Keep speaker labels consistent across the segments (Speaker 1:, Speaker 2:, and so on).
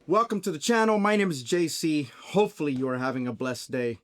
Speaker 1: Welcome to the channel. My name is JC. Hopefully you are having a blessed day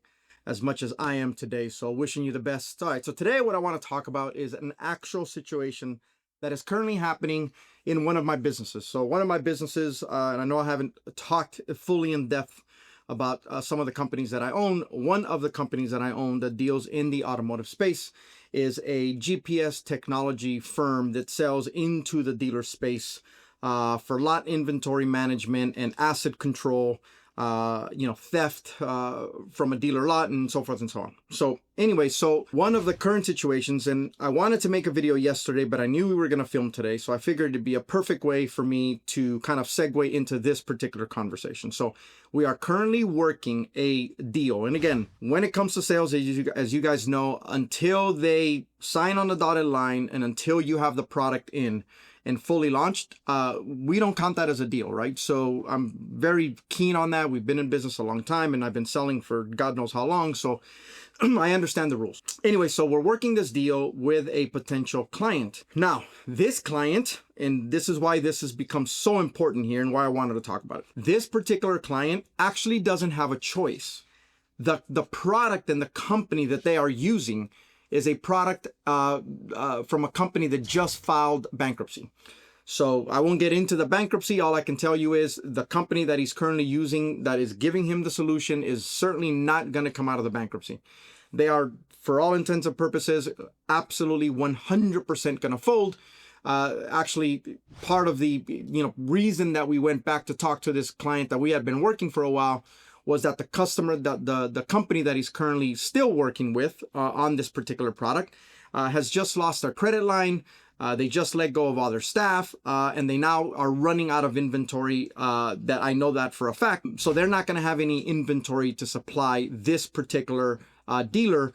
Speaker 1: as much as I am today. So wishing you the best. All right. So today what I want to talk about is an actual situation that is currently happening in one of my businesses. So one of my businesses, and I know I haven't talked fully in depth about some of the companies that I own. One of the companies that I own that deals in the automotive space is a GPS technology firm that sells into the dealer space for lot inventory management and asset control, theft from a dealer lot and so forth and so on. So anyway, so one of the current situations, and I wanted to make a video yesterday, but I knew we were going to film today. So I figured it'd be a perfect way for me to kind of segue into this particular conversation. So we are currently working a deal. And again, when it comes to sales, as you guys know, until they sign on the dotted line and until you have the product in and fully launched, we don't count that as a deal, right? So I'm very keen on that. We've been in business a long time and I've been selling for God knows how long. So I understand the rules. Anyway, so we're working this deal with a potential client. Now, this client, and this is why this has become so important here and why I wanted to talk about it. This particular client actually doesn't have a choice. The product and the company that they are using is a product from a company that just filed bankruptcy. So I won't get into the bankruptcy. All I can tell you is the company that he's currently using that is giving him the solution is certainly not going to come out of the bankruptcy. They are, for all intents and purposes, absolutely 100% going to fold. Actually, part of the reason that we went back to talk to this client that we had been working for a while was that the customer, the company that he's currently still working with on this particular product has just lost their credit line. They just let go of all their staff and they now are running out of inventory that I know that for a fact. So they're not going to have any inventory to supply this particular dealer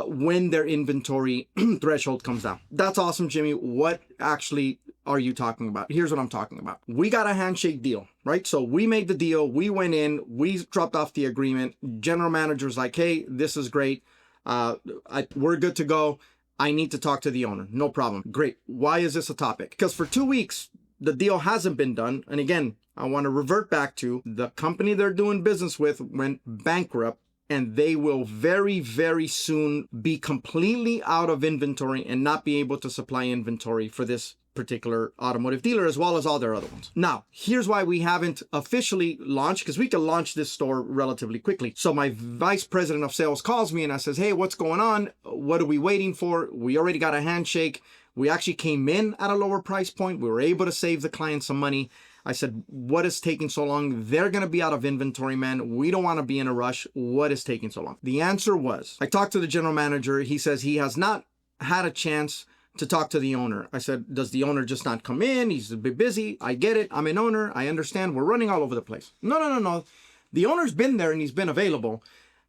Speaker 1: when their inventory threshold comes down. That's awesome, Jimmy. What actually are you talking about? Here's what I'm talking about. We got a handshake deal, right? So we made the deal. We went in, we dropped off the agreement. General manager's like, hey, this is great. We're good to go. I need to talk to the owner. No problem. Great. Why is this a topic? Because for 2 weeks, the deal hasn't been done. And again, I want to revert back to the company they're doing business with went bankrupt. And they will very, very soon be completely out of inventory and not be able to supply inventory for this particular automotive dealer as well as all their other ones. Now, here's why we haven't officially launched, because we can launch this store relatively quickly. So my vice president of sales calls me and I says, hey, what's going on? What are we waiting for? We already got a handshake. We actually came in at a lower price point. We were able to save the client some money. I said, what is taking so long? They're going to be out of inventory, man. We don't want to be in a rush. What is taking so long? The answer was, I talked to the general manager. He says he has not had a chance to talk to the owner. I said, does the owner just not come in? He's a bit busy. I get it. I'm an owner. I understand. We're running all over the place. No. The owner's been there and he's been available,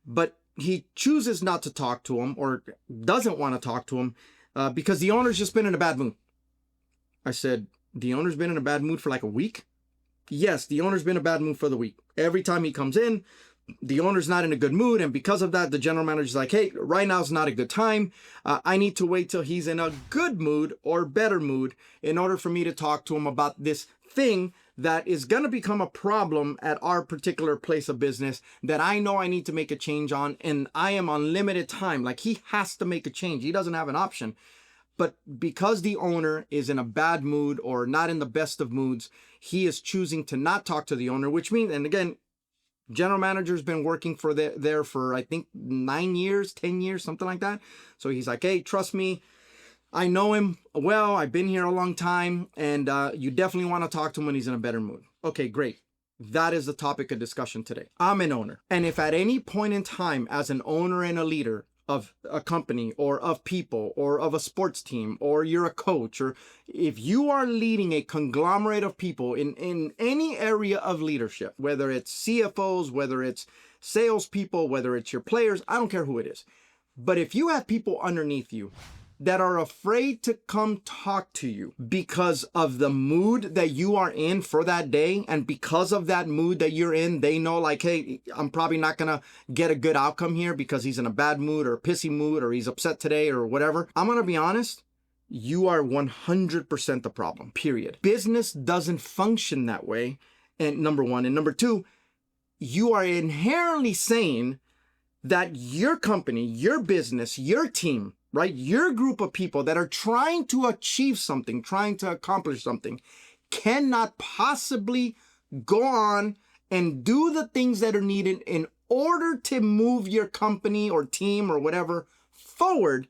Speaker 1: but he chooses not to talk to him or doesn't want to talk to him because the owner's just been in a bad mood. I said, the owner's been in a bad mood for like a week? Yes, the owner's been in a bad mood for the week. Every time he comes in, the owner's not in a good mood. And because of that, the general manager's like, hey, right now is not a good time. I need to wait till he's in a good mood or better mood in order for me to talk to him about this thing that is going to become a problem at our particular place of business that I know I need to make a change on. And I am on limited time. Like he has to make a change. He doesn't have an option. But because the owner is in a bad mood or not in the best of moods, he is choosing to not talk to the owner, which means, and again, general manager's been working for there for, I think, 9 years, 10 years, something like that. So he's like, hey, trust me. I know him well. I've been here a long time. And you definitely want to talk to him when he's in a better mood. Okay, great. That is the topic of discussion today. I'm an owner. And if at any point in time as an owner and a leader of a company or of people or of a sports team, or you're a coach, or if you are leading a conglomerate of people in any area of leadership, whether it's CFOs, whether it's salespeople, whether it's your players, I don't care who it is. But if you have people underneath you that are afraid to come talk to you because of the mood that you are in for that day. And because of that mood that you're in, they know like, hey, I'm probably not going to get a good outcome here because he's in a bad mood or a pissy mood or he's upset today or whatever. I'm going to be honest. You are 100% the problem, period. Business doesn't function that way. And number one. And number two, you are inherently saying that your company, your business, your team, right? Your group of people that are trying to achieve something, trying to accomplish something, cannot possibly go on and do the things that are needed in order to move your company or team or whatever forward,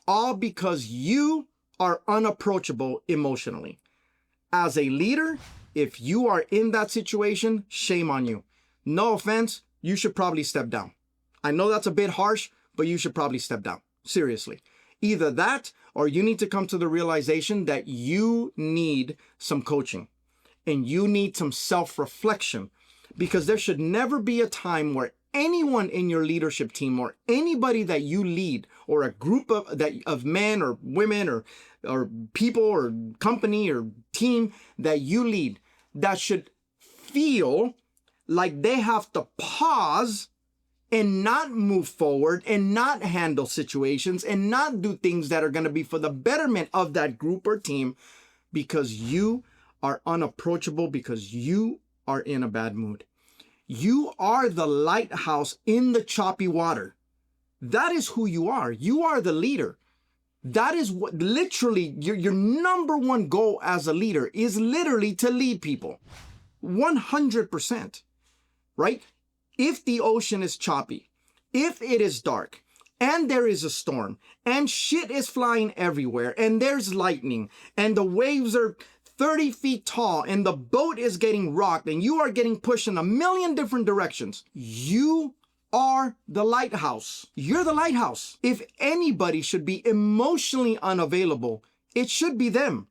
Speaker 1: all because you are unapproachable emotionally. As a leader, if you are in that situation, shame on you. No offense, you should probably step down. I know that's a bit harsh, but you should probably step down. Seriously. Either that, or you need to come to the realization that you need some coaching and you need some self-reflection, because there should never be a time where anyone in your leadership team or anybody that you lead, or a group of men or women or people or company or team that you lead, that should feel like they have to pause and not move forward and not handle situations and not do things that are going to be for the betterment of that group or team, because you are unapproachable, because you are in a bad mood. You are the lighthouse in the choppy water. That is who you are. You are the leader. That is what literally your number one goal as a leader is, literally to lead people. 100%, right? If the ocean is choppy, if it is dark, and there is a storm, and shit is flying everywhere, and there's lightning, and the waves are 30 feet tall, and the boat is getting rocked, and you are getting pushed in a million different directions, you are the lighthouse. You're the lighthouse. If anybody should be emotionally unavailable, it should be them,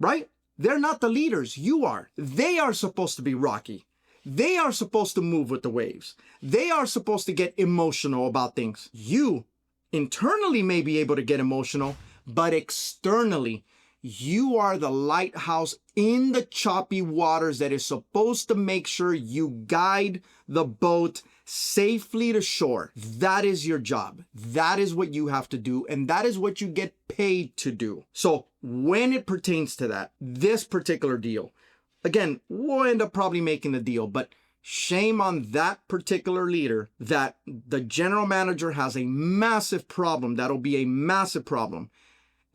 Speaker 1: right? They're not the leaders. You are. They are supposed to be rocky. They are supposed to move with the waves. They are supposed to get emotional about things. You internally may be able to get emotional, but externally, you are the lighthouse in the choppy waters that is supposed to make sure you guide the boat safely to shore. That is your job. That is what you have to do, and that is what you get paid to do. So when it pertains to that, this particular deal, again, we'll end up probably making the deal, but shame on that particular leader that the general manager has a massive problem. That'll be a massive problem.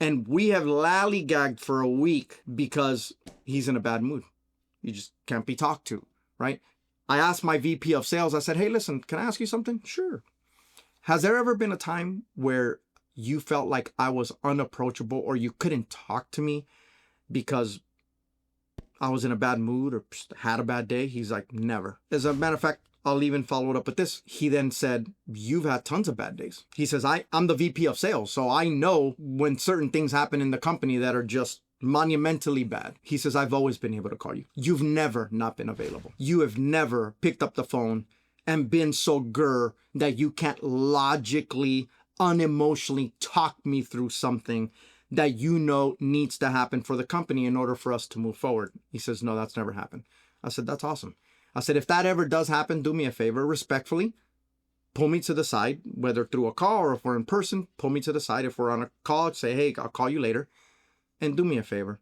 Speaker 1: And we have lollygagged for a week because he's in a bad mood. You just can't be talked to, right? I asked my VP of sales, I said, hey, listen, can I ask you something? Sure. Has there ever been a time where you felt like I was unapproachable or you couldn't talk to me because I was in a bad mood or had a bad day? He's like, never. As a matter of fact, I'll even follow it up with this. He then said, you've had tons of bad days. He says, I'm the VP of sales, so I know when certain things happen in the company that are just monumentally bad. He says, I've always been able to call you. You've never not been available. You have never picked up the phone and been so grr that you can't logically, unemotionally talk me through something that you know needs to happen for the company in order for us to move forward. He says, no, that's never happened. I said, that's awesome. I said, if that ever does happen, do me a favor, respectfully, pull me to the side, whether through a call or if we're in person, pull me to the side. If we're on a call, say, hey, I'll call you later. And do me a favor,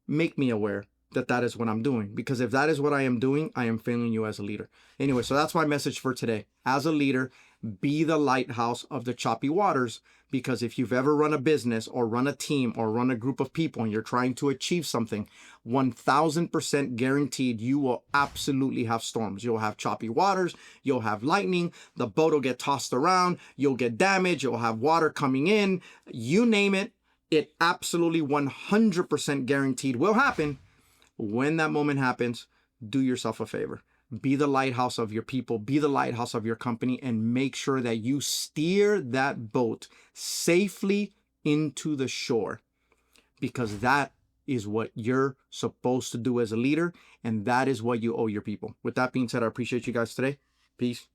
Speaker 1: make me aware that that is what I'm doing. Because if that is what I am doing, I am failing you as a leader. Anyway, so that's my message for today. As a leader, be the lighthouse of the choppy waters. Because if you've ever run a business or run a team or run a group of people and you're trying to achieve something, 1000% guaranteed you will absolutely have storms. You'll have choppy waters. You'll have lightning. The boat will get tossed around. You'll get damaged. You'll have water coming in. You name it. It absolutely 100% guaranteed will happen. When that moment happens, do yourself a favor. Be the lighthouse of your people, be the lighthouse of your company, and make sure that you steer that boat safely into the shore, because that is what you're supposed to do as a leader, and that is what you owe your people. With that being said, I appreciate you guys today. Peace.